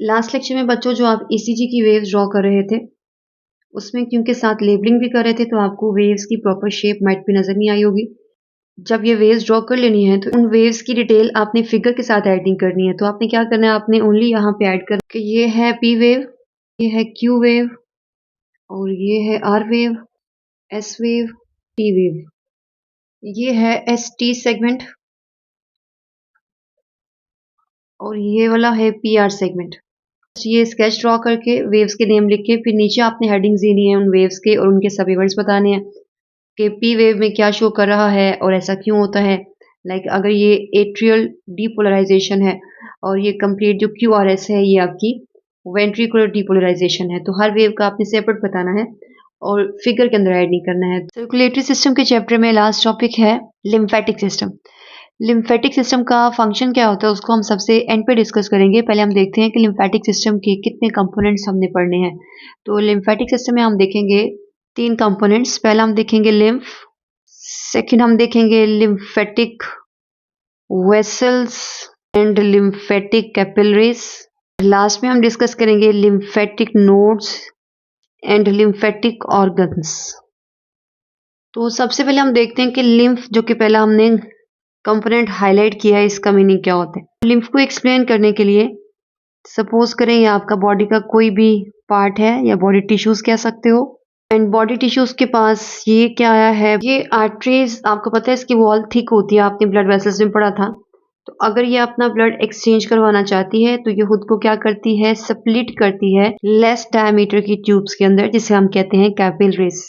Last lecture में बच्चों जो आप ईसीजी की वेव्स ड्रॉ कर रहे थे, उसमें क्योंकि साथ लेबलिंग भी कर रहे थे तो आपको वेव्स की प्रॉपर शेप माइट भी नज़र नहीं आई होगी। जब ये वेव्स ड्रॉ कर लेनी है तो उन वेव्स की डिटेल आपने फिगर के साथ ऐड नहीं करनी है। तो आपने क्या करना है, आपने ओनली यहाँ पे ऐड कर कि ये है पी वेव, ये है क्यू वेव और ये है R wave, S wave, T wave, ये है एस टी सेगमेंट और ये वाला है पी आर सेगमेंट। ये स्केच ड्रॉ करके वेव्स के नेम लिख के फिर नीचे आपने हेडिंग्स देनी है उन वेव्स के और उनके सब इवेंट्स बताने हैं कि पी वेव में क्या शो कर रहा है और ऐसा क्यों होता है। लाइक अगर ये एट्रियल डीपोलराइजेशन है और ये कंप्लीट जो क्यू आर एस है ये आपकी वेंट्रिकुलर डीपोलराइजेशन है, तो हर वेव का आपने सेपरेट बताना है और फिगर के अंदर ऐड नहीं करना है। सर्कुलेटरी सिस्टम के चैप्टर में लास्ट टॉपिक है लिम्फेटिक सिस्टम। लिम्फेटिक सिस्टम का फंक्शन क्या होता है उसको हम सबसे एंड पे डिस्कस करेंगे। पहले हम देखते हैं कि लिम्फेटिक सिस्टम के कितने कंपोनेंट्स हमने पढ़ने हैं। तो लिम्फेटिक सिस्टम में हम देखेंगे 3 कंपोनेंट्स। पहला हम देखेंगे लिम्फ, सेकंड हम देखेंगे lymphatic vessels and lymphatic capillaries, last में हम डिस्कस करेंगे lymphatic nodes and lymphatic organs. तो सबसे पहले हम देखते हैं कि लिम्फ जो कि पहला हमने कंपोनेंट हाईलाइट किया है, इसका मीनिंग क्या होता है। लिम्फ को एक्सप्लेन करने के लिए सपोज करें ये आपका बॉडी का कोई भी पार्ट है या बॉडी टिश्यूज कह सकते हो, एंड बॉडी टिश्यूज के पास ये क्या आया है, ये आर्टरीज, आपको पता है इसकी वॉल थिक होती है, आपने ब्लड वेसल्स में पढ़ा था। तो अगर ये अपना ब्लड एक्सचेंज करवाना चाहती है तो ये खुद को क्या करती है, स्प्लिट करती है लेस डायमीटर की ट्यूब्स के अंदर, जिसे हम कहते हैं कैपिलरीज।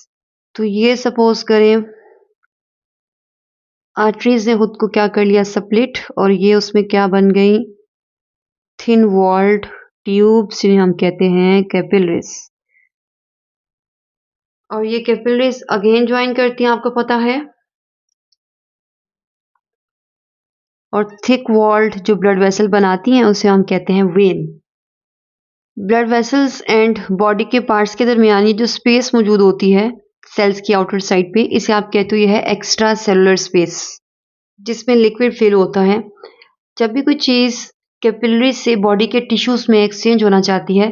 तो ये सपोज करें आर्टरीज ने खुद को क्या कर लिया, स्प्लिट, और ये उसमें क्या बन गई, थिन वॉल्ड ट्यूब्स, जिन्हें हम कहते हैं कैपिलरीज। और ये कैपिलरीज अगेन ज्वाइन करती हैं, आपको पता है, और थिक वॉल्ड जो ब्लड वेसल बनाती हैं उसे हम कहते हैं when. Blood vessels and body के पार्ट्स के दरमियान ये जो स्पेस मौजूद होती है सेल्स की आउटर साइड पे, इसे आप कहते हो ये है एक्स्ट्रा सेलुलर स्पेस, जिसमें लिक्विड फिल होता है। जब भी कोई चीज़ कैपिलरी से बॉडी के टिश्यूज में एक्सचेंज होना चाहती है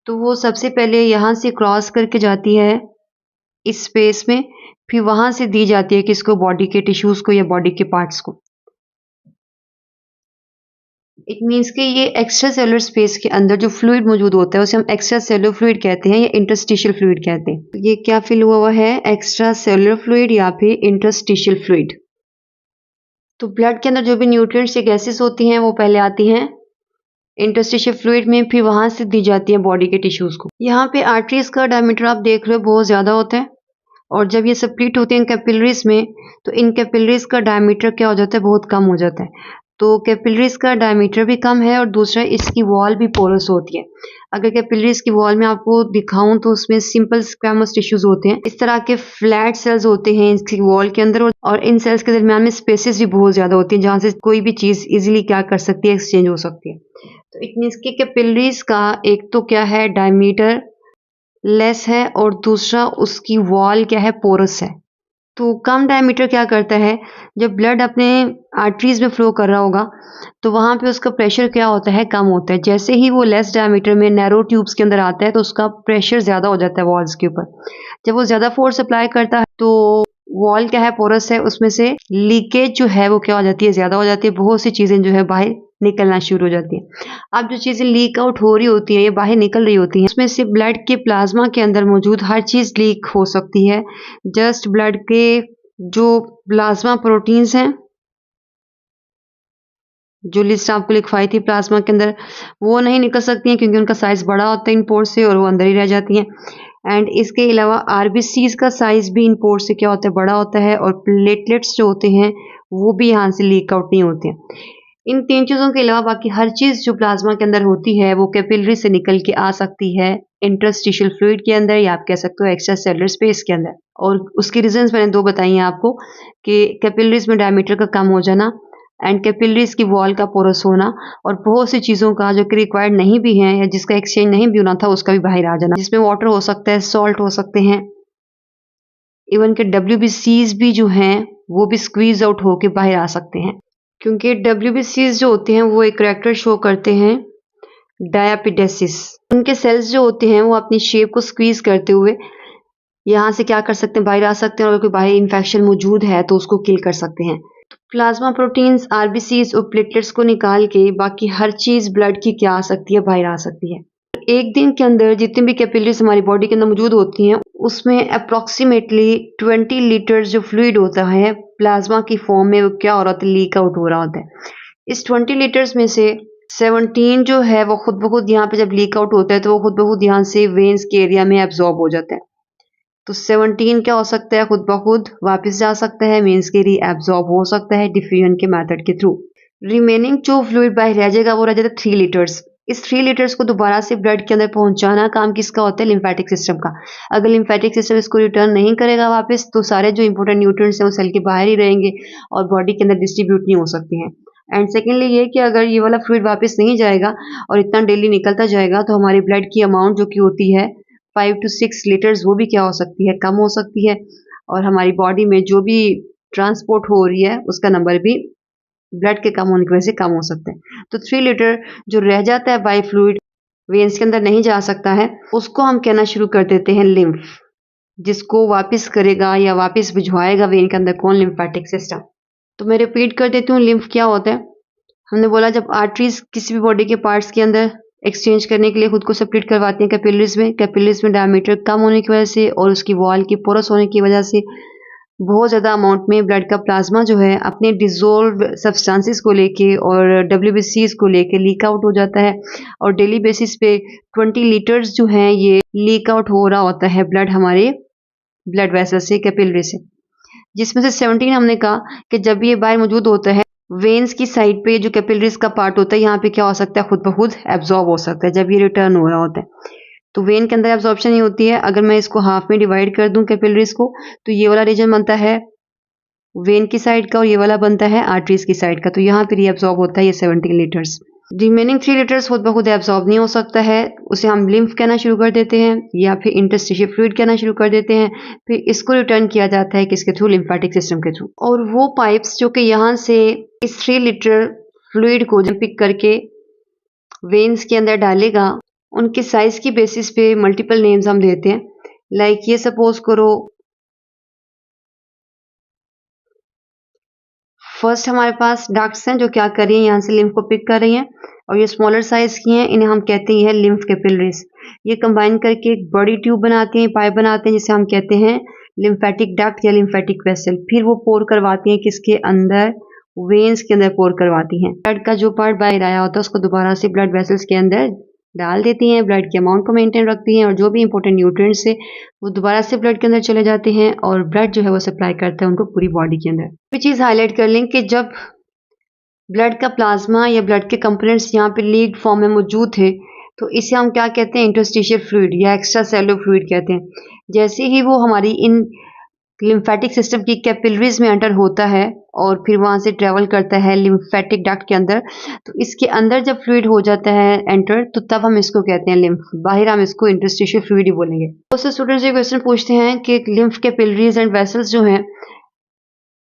तो वो सबसे पहले यहाँ से क्रॉस करके जाती है इस स्पेस में, फिर वहां से दी जाती है किसको, बॉडी के टिश्यूज को या बॉडी के पार्ट्स को। इट मीन्स कि ये एक्स्ट्रा सेलुलर स्पेस के अंदर जो फ्लूइड मौजूद होता है उसे हम एक्स्ट्रा सेलुलर फ्लूइड कहते हैं या इंटरस्टिशियल फ्लूइड कहते हैं। ये क्या फिल हुआ है, एक्स्ट्रा सेलुलर फ्लूइड या फिर इंटरस्टिशियल फ्लूइड। तो ब्लड के अंदर जो भी न्यूट्रिएंट्स या गैसेस होती हैं वो पहले आती हैं इंटरस्टिशियल फ्लूइड में, फिर वहां से दी जाती है बॉडी के टिश्यूज को। यहाँ पे आर्टरीज का डायमीटर आप देख रहे हो बहुत ज्यादा होता है, और जब ये स्प्लिट होती है कैपिलरीज में तो इन कैपिलरीज का डायमीटर क्या हो जाता है, बहुत कम हो जाता है। तो कैपिलरीज का डायमीटर भी कम है और दूसरा इसकी वॉल भी पोरस होती है। अगर कैपिलरीज की वॉल में आपको दिखाऊं तो उसमें सिंपल स्क्वैमस टिश्यूज होते हैं, इस तरह के फ्लैट सेल्स होते हैं इसकी वॉल के अंदर, और इन सेल्स के दरमियान में स्पेसेस भी बहुत ज्यादा होती हैं जहां से कोई भी चीज इजीली क्या कर सकती है, एक्सचेंज हो सकती है। तो इट मीन्स कि कैपिलरीज का एक तो क्या है, डायमीटर लेस है, और दूसरा उसकी वॉल क्या है, पोरस है। तो कम डायमीटर क्या करता है, जब ब्लड अपने आर्टरीज में फ्लो कर रहा होगा तो वहां पे उसका प्रेशर क्या होता है, कम होता है। जैसे ही वो लेस डायमीटर में नैरो ट्यूब्स के अंदर आता है तो उसका प्रेशर ज्यादा हो जाता है वॉल्स के ऊपर। जब वो ज्यादा फोर्स अप्लाई करता है तो वॉल क्या है, पोरस है, उसमें से लीकेज जो है वो क्या हो जाती है, ज्यादा हो जाती है। बहुत सी चीजें जो है बाहर निकलना शुरू हो जाती है। अब जो चीजें लीक आउट हो रही होती है, ये बाहर निकल रही होती हैं, उसमें से ब्लड के प्लाज्मा के अंदर मौजूद हर चीज लीक हो सकती है। जस्ट ब्लड के जो प्लाज्मा प्रोटीन्स हैं, जो लिस्ट आपको लिखवाई थी प्लाज्मा के अंदर, वो नहीं निकल सकती हैं क्योंकि उनका साइज बड़ा होता है इन पोर्स से और वो अंदर ही रह जाती हैं। एंड इसके अलावा आरबीसीज का साइज भी इन पोर्स से क्या होता है, बड़ा होता है, और प्लेटलेट्स जो होते हैं वो भी यहाँ से लीक आउट नहीं होते हैं। इन 3 चीजों के अलावा बाकी हर चीज जो प्लाज्मा के अंदर होती है वो कैपिलरी से निकल के आ सकती है इंटरस्टिशियल फ्लूइड के अंदर, या आप कह सकते हो एक्स्ट्रा सेलुलर स्पेस के अंदर। और उसकी रीजंस मैंने 2 बताई हैं आपको कि कैपिलरीज में डायमीटर का कम हो जाना एंड कैपिलरीज की वॉल का पोरस होना, और बहुत सी चीजों का जो कि रिक्वायर्ड नहीं भी है या जिसका एक्सचेंज नहीं भी होना था उसका भी बाहर आ जाना, जिसमें वाटर हो सकता है, सॉल्ट हो सकते हैं, इवन के WBCs भी जो हैं वो भी स्क्वीज आउट होके बाहर आ सकते हैं। क्योंकि WBCs जो होते हैं वो एक करैक्टर शो करते हैं डायापिडेसिस। उनके सेल्स जो होते हैं वो अपनी शेप को स्क्वीज करते हुए यहाँ से क्या कर सकते हैं, बाहर आ सकते हैं, और अगर कोई बाहर इन्फेक्शन मौजूद है तो उसको किल कर सकते हैं। प्लाज्मा प्रोटीन्स, आरबीसीज और प्लेटलेट्स को निकाल के बाकी हर चीज़ ब्लड की क्या आ सकती है, बाहर आ सकती है। एक दिन के अंदर जितनी भी कैपिलरीज हमारी बॉडी के अंदर मौजूद होती हैं उसमें अप्रॉक्सीमेटली 20 लीटर जो फ्लूइड होता है प्लाज्मा की फॉर्म में वो क्या हो रहा होता है, लीक आउट हो रहा होता है। इस 20 लीटर्स में से 17 जो है वो खुद ब खुद यहाँ पे जब लीक आउट होता है तो वो खुद ब खुद यहाँ से वेन्स के एरिया में एब्जॉर्ब हो जाता है। तो 17 क्या हो सकता है, खुद ब खुद वापस जा सकता है, मीन्स के री एब्जॉर्ब हो सकता है डिफ्यूजन के मेथड के थ्रू। रिमेनिंग जो फ्लूइड बाहर रह जाएगा वो रह जाता है 3 लीटर्स। इस 3 लीटर्स को दोबारा से ब्लड के अंदर पहुंचाना काम किसका होता है, लिम्फेटिक सिस्टम का। अगर लिम्फेटिक सिस्टम इसको रिटर्न नहीं करेगा वापस तो सारे जो इंपॉर्टेंट न्यूट्रिएंट्स हैं वो सेल के बाहर ही रहेंगे और बॉडी के अंदर डिस्ट्रीब्यूट नहीं हो सकते हैं। एंड सेकेंडली ये कि अगर ये वाला फ्लूइड वापस नहीं जाएगा और इतना डेली निकलता जाएगा तो हमारी ब्लड की अमाउंट जो कि होती है 5 to 6 लीटर्स वो भी क्या हो सकती है, कम हो सकती है, और हमारी बॉडी में जो भी ट्रांसपोर्ट हो रही है उसका नंबर भी ब्लड के कम होने की वजह से कम हो सकता है। तो 3 लीटर जो रह जाता है बाई फ्लूइड वेन्स के अंदर नहीं जा सकता है उसको हम कहना शुरू कर देते हैं लिम्फ, जिसको वापस करेगा या वापस भिजवाएगा वेन के अंदर कौन, लिम्फेटिक सिस्टम। तो मैं रिपीट कर देती हूँ, लिम्फ क्या होता है। हमने बोला जब आर्टरीज किसी भी बॉडी के पार्ट्स के अंदर एक्सचेंज करने के लिए खुद को सेपरेट करवाती हैं कैपिलरीज में डायमीटर कम होने की वजह से और उसकी वॉल की पोरस होने की वजह से बहुत ज़्यादा अमाउंट में ब्लड का प्लाज्मा जो है अपने डिजोल्व सब्सटेंसेस को लेके और डब्ल्यूबीसीज को लेके लीक आउट हो जाता है और डेली बेसिस पे 20 लीटर्स जो हैं ये लीक आउट हो रहा होता है ब्लड हमारे ब्लड वेसल से, कैपिलरी से, जिसमें से 17 हमने कहा कि जब ये बाहर मौजूद होता है वेन्स की साइड पे जो कैपिलरीज का पार्ट होता है यहाँ पे क्या हो सकता है, खुद ब खुद एब्जॉर्ब हो सकता है जब ये रिटर्न हो रहा होता है। तो वेन के अंदर एब्जॉर्प्शन नहीं होती है। अगर मैं इसको हाफ में डिवाइड कर दूं कैपिलरीज को तो ये वाला रीजन बनता है वेन की साइड का और ये वाला बनता है आर्टरीज की साइड का। तो यहाँ पे एब्जॉर्ब होता है ये 17 लीटर्स। रिमेनिंग 3 लीटर्स खुद ब खुद एब्जॉर्ब नहीं हो सकता है, उसे हम लिम्फ कहना शुरू कर देते हैं या फिर इंटरस्टिशियल फ्लूइड कहना शुरू कर देते हैं। फिर इसको रिटर्न किया जाता है किसके थ्रू, लिम्फेटिक सिस्टम के थ्रू। और वो पाइप्स जो कि यहाँ से इस 3 लीटर फ्लूइड को पिक करके वेन्स के अंदर डालेगा उनके साइज की बेसिस पे मल्टीपल नेम्स हम देते हैं। लाइक ये सपोज करो फर्स्ट हमारे पास डक्ट्स हैं जो क्या कर रही हैं, यहाँ से लिम्फ को पिक कर रही हैं और ये स्मॉलर साइज की हैं, इन्हें हम कहते हैं लिम्फ कैपिलरीज। ये कंबाइन करके एक बड़ी ट्यूब बनाते हैं, पाइप बनाते हैं जिसे हम कहते हैं लिम्फेटिक डक्ट या लिम्फेटिक वेसल। फिर वो पोर करवाती हैं किसके अंदर, वेन्स के अंदर पोर करवाती हैं। ब्लड का जो पार्ट बाहर आया होता है उसको दोबारा से ब्लड वेसल्स के अंदर डाल देती हैं, ब्लड के अमाउंट को मेंटेन रखती हैं और जो भी इंपॉर्टेंट न्यूट्रिएंट्स है वो दोबारा से ब्लड के अंदर चले जाते हैं और ब्लड जो है वो सप्लाई करता है उनको पूरी बॉडी के अंदर। एक चीज़ हाईलाइट कर लें कि जब ब्लड का प्लाज्मा या ब्लड के कंपोनेंट्स यहाँ पे लीड फॉर्म में मौजूद थे तो इसे हम क्या कहते हैं, इंटरस्टिशियल फ्लूइड या एक्स्ट्रा सेलुलर फ्लूइड कहते हैं। जैसे ही वो हमारी इन लिम्फेटिक सिस्टम की कैपिलरीज में एंटर होता है और फिर वहाँ से ट्रेवल करता है लिम्फेटिक डक्ट के अंदर, तो इसके अंदर जब फ्लूइड हो जाता है एंटर तो तब हम इसको कहते हैं लिम्फ, बाहर हम इसको इंटरस्टिशियल फ्लूइड ही बोलेंगे। तो स्टूडेंट्स ये क्वेश्चन पूछते हैं कि लिम्फ कैपिलरीज एंड वेसल्स जो हैं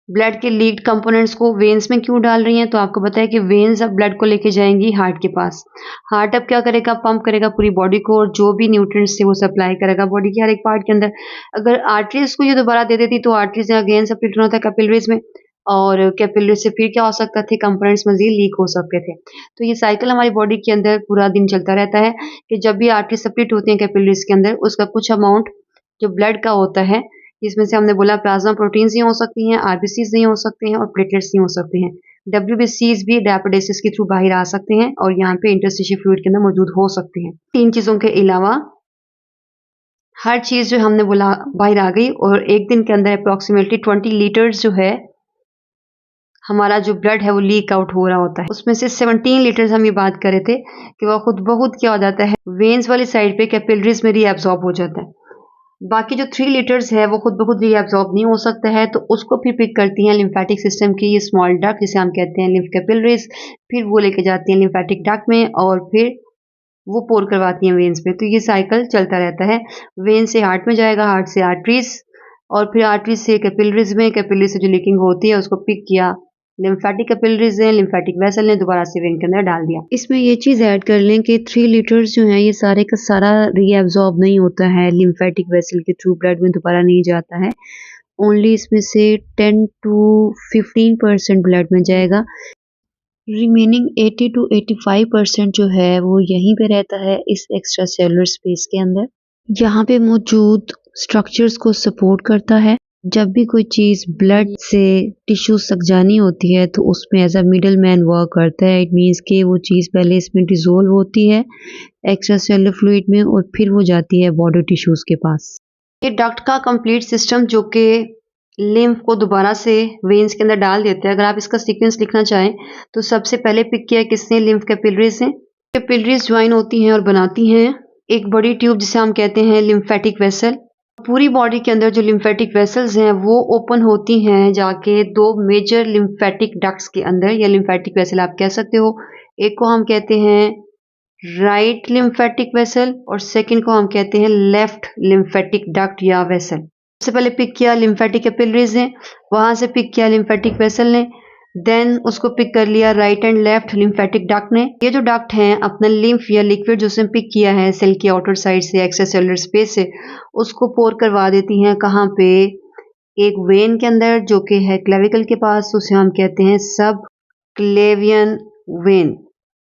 ब्लड के लीड कंपोनेंट्स को वेन्स में क्यों डाल रही हैं, तो आपको पता है कि वेन्स अब ब्लड को लेके जाएंगी हार्ट के पास। हार्ट अब क्या करेगा, पंप करेगा पूरी बॉडी को और जो भी न्यूट्रिएंट्स थे वो सप्लाई करेगा बॉडी के हर एक पार्ट के अंदर। अगर आर्टरीज को ये दोबारा दे देती तो आर्टरीज अगेन सप्रेट होना था कैपिलरीज में और कैपिलरीज से फिर क्या हो सकता थे, कंपोनेंट्स मजीद लीक हो सकते थे। तो ये साइकिल हमारी बॉडी के अंदर पूरा दिन चलता रहता है कि जब भी आर्टरीज सप्रेट होती हैं कैपिलरीज के अंदर उसका कुछ अमाउंट जो ब्लड का होता है, जिसमें से हमने बोला प्लाज्मा प्रोटीन्स नहीं हो सकती हैं, आरबीसीज नहीं हो सकते हैं और प्लेटलेट्स नहीं हो सकते हैं। डब्ल्यूबीसीज भी डायपिडेसिस के थ्रू बाहर आ सकते हैं और यहाँ पे इंटरस्टिशियल फ्लूइड के अंदर मौजूद हो सकते हैं। 3 चीज़ों के अलावा हर चीज़ जो हमने बोला बाहर आ गई और एक दिन के अंदर अप्रॉक्सीमेटली 20 लीटर्स जो है हमारा जो ब्लड है वो लीक आउट हो रहा होता है। उसमें से 17 लीटर्स हम ये बात कर रहे थे कि वह खुद ब खुद क्या हो जाता है, वेन्स वाली साइड पे कैपिलरीज में रीएब्सॉर्ब हो जाता है। बाकी जो 3 लीटर्स है वो खुद ब खुद रीएब्सॉर्ब नहीं हो सकता है, तो उसको फिर पिक करती हैं लिम्फेटिक सिस्टम की ये स्मॉल डक्ट जिसे हम कहते हैं लिम्फ कैपिलरीज। फिर वो लेके जाती हैं लिम्फेटिक डक्ट में और फिर वो पोर करवाती हैं वेन्स पे। तो ये साइकिल चलता रहता है, वेन से हार्ट में जाएगा, हार्ट से आर्टरीज और फिर आर्टरीज से कैपिलरीज में, कैपिलरीज से जो लीकिंग होती है उसको पिक किया लिम्फेटिक कैपिलरीज हैं, लिम्फेटिक वेसल ने दोबारा से वेन के अंदर डाल दिया। इसमें ये चीज़ ऐड कर लें कि 3 लीटर्स जो हैं ये सारे का सारा रीएब्जॉर्ब नहीं होता है, लिम्फेटिक वेसल के थ्रू ब्लड में दोबारा नहीं जाता है। ओनली इसमें से 10 टू 15% ब्लड में जाएगा। रिमेनिंग 80 टू 85% जो है वो यहीं पे रहता है इस एक्स्ट्रा सेलुलर स्पेस के अंदर। यहाँ पे मौजूद स्ट्रक्चर्स को सपोर्ट करता है। जब भी कोई चीज़ ब्लड से टिश्यूज तक जानी होती है तो उसमें as a middle man work करता है। इट मीन्स कि वो चीज़ पहले इसमें डिसोल्व होती है एक्स्ट्रा सेलुलर फ्लूइड में और फिर वो जाती है बॉडी टिश्यूज के पास। ये डक्ट का कंप्लीट सिस्टम जो कि लिम्फ को दोबारा से वेन्स के अंदर डाल देता है। अगर आप इसका सीक्वेंस लिखना चाहें तो सबसे पहले पिक किया किसने, लिम्फ कैपिलरीज से। कैपिलरीज ज्वाइन होती हैं और बनाती हैं एक बड़ी ट्यूब जिसे हम कहते हैं लिम्फेटिक वेसल। पूरी बॉडी के अंदर जो लिम्फेटिक वेसल्स हैं वो ओपन होती हैं जाके 2 मेजर लिम्फेटिक डक्ट्स के अंदर, या लिम्फेटिक वेसल आप कह सकते हो। एक को हम कहते हैं राइट लिम्फेटिक वेसल और सेकंड को हम कहते हैं लेफ्ट लिम्फेटिक डक्ट या वेसल। सबसे पहले पिक किया लिम्फेटिक कैपिलरीज ने, वहां से पिक किया लिम्फेटिक वेसल ने, देन उसको पिक कर लिया right and left lymphatic duct ने। ये जो डक्ट हैं अपना लिम्फ या लिक्विड जो उसने पिक किया है सेल की आउटर साइड से, एक्स्ट्रा सेलुलर स्पेस से, उसको पोर करवा देती हैं कहाँ पे, एक वेन के अंदर जो कि है क्लेविकल के पास, उसे हम कहते हैं सब क्लेवियन वेन।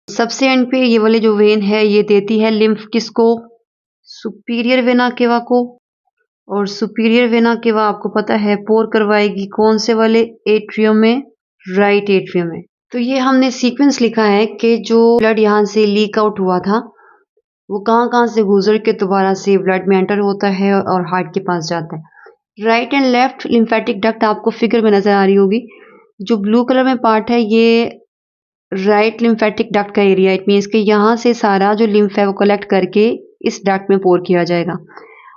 सबसे एंड पे ये वाली जो वेन है ये देती है लिम्फ किसको, सुपीरियर वेना केवा को। और सुपीरियर वेना केवा आपको पता है पोर करवाएगी कौन से वाले एट्रियम में, राइट एट्रियम में। तो ये हमने सीक्वेंस लिखा है कि जो ब्लड यहाँ से लीक आउट हुआ था वो कहाँ कहाँ से गुजर के दोबारा से ब्लड में एंटर होता है और हार्ट के पास जाता है। Right and left lymphatic duct आपको फिगर में नजर आ रही होगी। जो ब्लू कलर में पार्ट है ये राइट लिम्फेटिक डक्ट का एरिया। इट मीन्स कि यहाँ से सारा जो लिम्फ है वो कलेक्ट करके इस डक्ट में पोर किया जाएगा।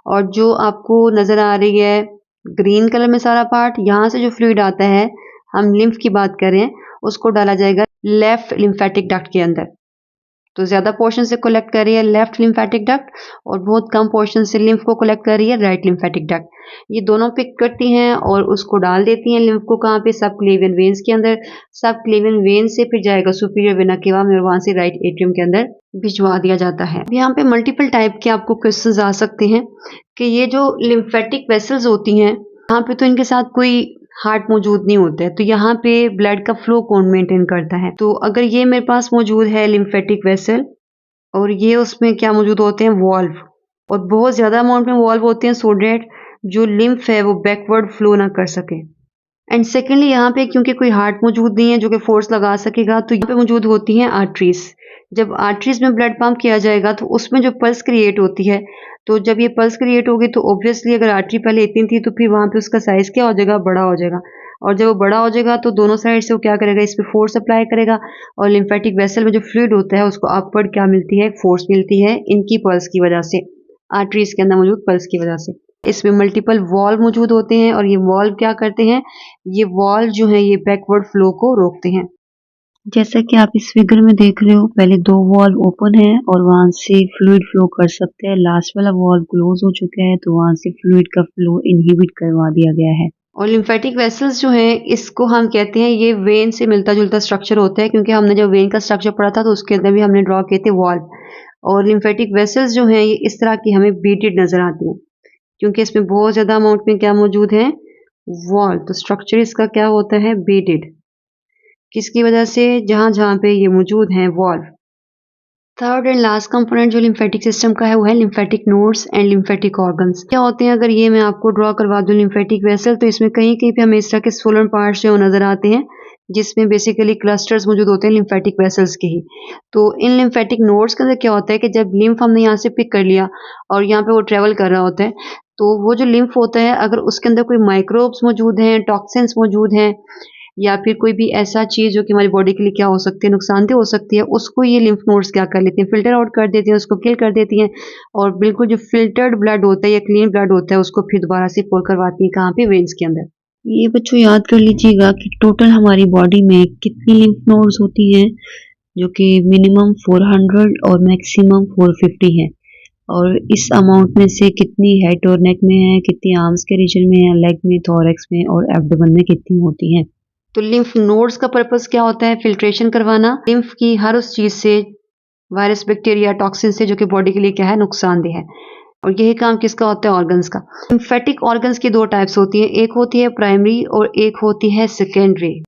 और जो आपको नजर आ रही है ग्रीन कलर में सारा पार्ट, यहाँ से जो फ्लूइड आता है, हम लिम्फ की बात करें, उसको डाला जाएगा लेफ्ट लिम्फेटिक डक्ट के अंदर। तो ज्यादा पोर्शन से कलेक्ट कर रही है लेफ्ट लिम्फेटिक डक्ट और बहुत कम पोर्शन से लिम्फ को कलेक्ट कर रही है राइट लिम्फेटिक डक्ट। ये दोनों पिक करती हैं और उसको डाल देती हैं लिम्फ को कहाँ पे, सब क्लेवियन वेन्स के अंदर। सब क्लेवियन वेन से फिर जाएगा सुपीरियर वेना केवा में और वहां से राइट एट्रियम के अंदर भिजवा दिया जाता है। यहाँ पे मल्टीपल टाइप के आपको क्वेश्चंस आ सकते हैं कि ये जो लिम्फेटिक वेसल्स होती हैं यहाँ पे तो इनके साथ कोई हार्ट मौजूद नहीं होता है, तो यहाँ पे ब्लड का फ्लो कौन मेंटेन करता है। तो अगर ये मेरे पास मौजूद है लिम्फेटिक वेसल और ये उसमें क्या मौजूद होते हैं, वॉल्व, और बहुत ज्यादा अमाउंट में वॉल्व होते हैं सो डेट जो लिम्फ है वो बैकवर्ड फ्लो ना कर सके। एंड सेकेंडली यहाँ पे क्योंकि कोई हार्ट मौजूद नहीं है जो कि फोर्स लगा सकेगा, तो यहाँ पे मौजूद होती हैं आर्टरीज। जब आर्टरीज में ब्लड पंप किया जाएगा तो उसमें जो पल्स क्रिएट होती है, तो जब ये पल्स क्रिएट होगी तो ऑब्वियसली अगर आर्टरी पहले इतनी थी तो फिर वहां पे उसका साइज क्या हो जाएगा, बड़ा हो जाएगा। और जब वो बड़ा हो जाएगा तो दोनों साइड से वो क्या करेगा, इस पे फोर्स अप्लाई करेगा और लिम्फेटिक वेसल में जो फ्लूइड होता है उसको अपवर्ड क्या मिलती है, फोर्स मिलती है इनकी पल्स की वजह से, आर्टरीज के अंदर मौजूद पल्स की वजह से। इसमें मल्टीपल वॉल्व मौजूद होते हैं और ये वॉल्व क्या करते हैं, ये वॉल्व जो है ये बैकवर्ड फ्लो को रोकते हैं। जैसा कि आप इस फिगर में देख रहे हो, पहले 2 वॉल्व ओपन है और वहां से फ्लूइड फ्लो कर सकते हैं। लास्ट वाला वॉल्व क्लोज हो चुका है तो वहां से फ्लूइड का फ्लो इनहिबिट करवा दिया गया है। और लिम्फेटिक वेसल्स जो हैं इसको हम कहते हैं ये वेन से मिलता जुलता स्ट्रक्चर होता है, क्योंकि हमने जब वेन का स्ट्रक्चर पढ़ा था तो उसके अंदर भी हमने ड्रॉ किए थे वॉल्व। और लिम्फेटिक वेसल्स जो हैं ये इस तरह की हमें बीटेड नजर आती हैं क्योंकि इसमें बहुत ज्यादा अमाउंट में क्या मौजूद है, वॉल्व। तो स्ट्रक्चर इसका क्या होता है, बीटेड। किसकी वजह से, जहां जहां पे ये मौजूद हैं valve. Third and last component जो लिम्फेटिक सिस्टम का है वो है lymphatic nodes and lymphatic organs. क्या होते हैं, अगर ये मैं आपको ड्रॉ करवा दूं लिम्फेटिक वेसल, तो इसमें कहीं कहीं पे हमें इस तरह के सोलर पार्ट्स जो नजर आते हैं जिसमें बेसिकली क्लस्टर्स मौजूद होते हैं लिम्फेटिक वेसल्स के ही। तो इन लिम्फेटिक नोड्स के अंदर क्या होता है कि जब लिम्फ हमने यहाँ से पिक कर लिया और यहाँ पे वो ट्रेवल कर रहा होता है, तो वो जो लिम्फ होता है अगर उसके अंदर कोई माइक्रोब्स मौजूद हैं, टॉक्सिन्स मौजूद हैं, या फिर कोई भी ऐसा चीज जो कि हमारी बॉडी के लिए क्या हो सकती है, नुकसानदेह हो सकती है, उसको ये लिम्फ नोड्स क्या कर लेती हैं, फिल्टर आउट कर देती हैं, उसको किल कर देती हैं और बिल्कुल जो फिल्टर्ड ब्लड होता है या क्लीन ब्लड होता है उसको फिर दोबारा से पोर करवाती है कहाँ पे, वेन्स के अंदर। ये बच्चों याद कर लीजिएगा कि टोटल हमारी बॉडी में कितनी लिम्फ नोड्स होती हैं, जो कि मिनिमम 400 और मैक्सिमम 450 है। और इस अमाउंट में से कितनी हेड और नेक में है, कितनी आर्म्स के रीजन में है, लेग में, थोरैक्स में और एब्डोमेन में कितनी होती हैं। तो लिम्फ नोड्स का पर्पस क्या होता है? फिल्ट्रेशन करवाना लिम्फ की हर उस चीज से, वायरस, बैक्टीरिया, टॉक्सिन से, जो कि बॉडी के लिए क्या है, नुकसानदेह है। और यही काम किसका होता है? ऑर्गन्स का। लिम्फेटिक ऑर्गन्स की दो टाइप्स होती हैं, एक होती है प्राइमरी और एक होती है सेकेंडरी।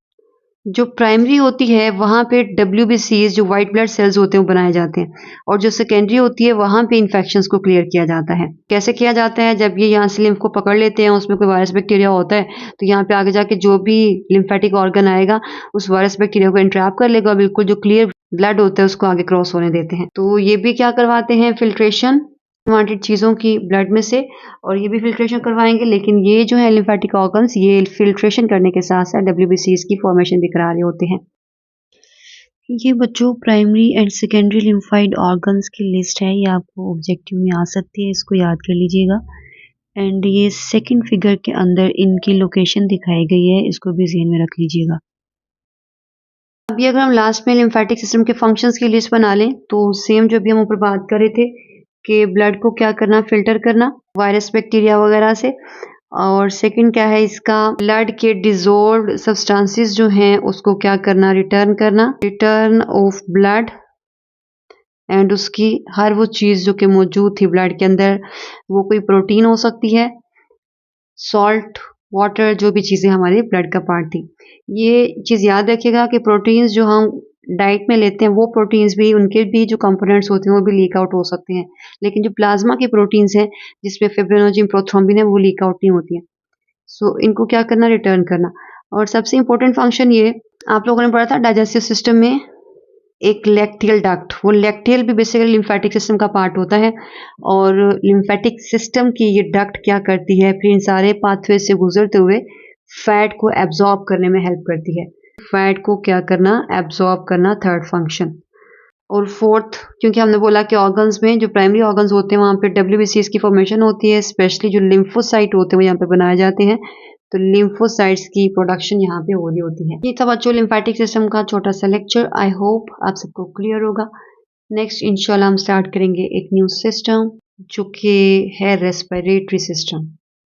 जो प्राइमरी होती है वहाँ पे WBCs, जो व्हाइट ब्लड सेल्स होते हैं, वो बनाए जाते हैं, और जो सेकेंडरी होती है वहाँ पे इन्फेक्शंस को क्लियर किया जाता है। कैसे किया जाता है? जब ये यहाँ से लिम्फ को पकड़ लेते हैं, उसमें कोई वायरस बैक्टीरिया होता है, तो यहाँ पे आगे जाके जो भी लिम्फेटिक ऑर्गन आएगा उस वायरस बैक्टीरिया को इंट्रैप कर लेगा, बिल्कुल जो क्लियर ब्लड होता है उसको आगे क्रॉस होने देते हैं। तो ये भी क्या करवाते हैं? फिल्ट्रेशन वांटेड चीज़ों की ब्लड में से, और ये भी फिल्ट्रेशन करवाएंगे। लेकिन ये जो है लिम्फेटिक ऑर्गन्स, ये फिल्ट्रेशन करने के साथ साथ WBCs की फॉर्मेशन भी करा रहे होते हैं। ये बच्चों primary and secondary lymphoid organs की लिस्ट है, ये आपको ऑब्जेक्टिव में आ सकती है, इसको याद कर लीजिएगा। एंड ये सेकंड फिगर के अंदर इनकी लोकेशन दिखाई गई है, इसको भी ज़हन में रख लीजिएगा। अभी अगर हम लास्ट में लिम्फेटिक सिस्टम के फंक्शंस की लिस्ट बना लें, तो सेम जो भी हम ऊपर बात कर रहे थे कि ब्लड को क्या करना, फिल्टर करना वायरस, बैक्टीरिया वगैरह से, और सेकंड क्या है इसका, ब्लड के डिजोल्व्ड सब्सटेंसेस जो हैं उसको क्या करना, रिटर्न करना, रिटर्न ऑफ ब्लड, एंड उसकी हर वो चीज़ जो कि मौजूद थी ब्लड के अंदर, वो कोई प्रोटीन हो सकती है, सॉल्ट, वाटर, जो भी चीज़ें हमारे ब्लड का पार्ट थी। ये चीज़ याद रखिएगा कि प्रोटीन्स जो हम डाइट में लेते हैं, वो प्रोटीन्स भी, उनके भी जो कंपोनेंट्स होते हैं वो भी लीक आउट हो सकते हैं। लेकिन जो प्लाज्मा की प्रोटीन्स हैं, जिसमें फिब्रिनोजेन, प्रोथ्रोम्बिन है, वो लीक आउट नहीं होती हैं। सो इनको क्या करना, रिटर्न करना। और सबसे इम्पोर्टेंट फंक्शन ये, आप लोगों ने पढ़ा था डाइजेस्टिव सिस्टम में एक लैक्टियल डक्ट, वो लैक्टियल भी बेसिकली लिम्फेटिक सिस्टम का पार्ट होता है। और लिम्फेटिक सिस्टम की ये डक्ट क्या करती है, फिर इन सारे पाथवे से गुजरते हुए फैट को एब्जॉर्ब करने में हेल्प करती है। फैट को क्या करना, एब्जॉर्ब करना, थर्ड फंक्शन। और फोर्थ, क्योंकि हमने बोला कि ऑर्गन्स में जो प्राइमरी ऑर्गन्स होते हैं वहाँ पे WBCs की फॉर्मेशन होती है, स्पेशली जो लिम्फोसाइट होते हैं वो यहाँ पे बनाए जाते हैं, तो लिम्फोसाइट्स की प्रोडक्शन यहाँ पे हो रही होती है। ये था बच्चों लिम्फेटिक सिस्टम का छोटा सा लेक्चर। आई होप आप सबको क्लियर होगा। नेक्स्ट इंशाल्लाह हम स्टार्ट करेंगे एक न्यू सिस्टम जो कि है रेस्पिरेटरी सिस्टम।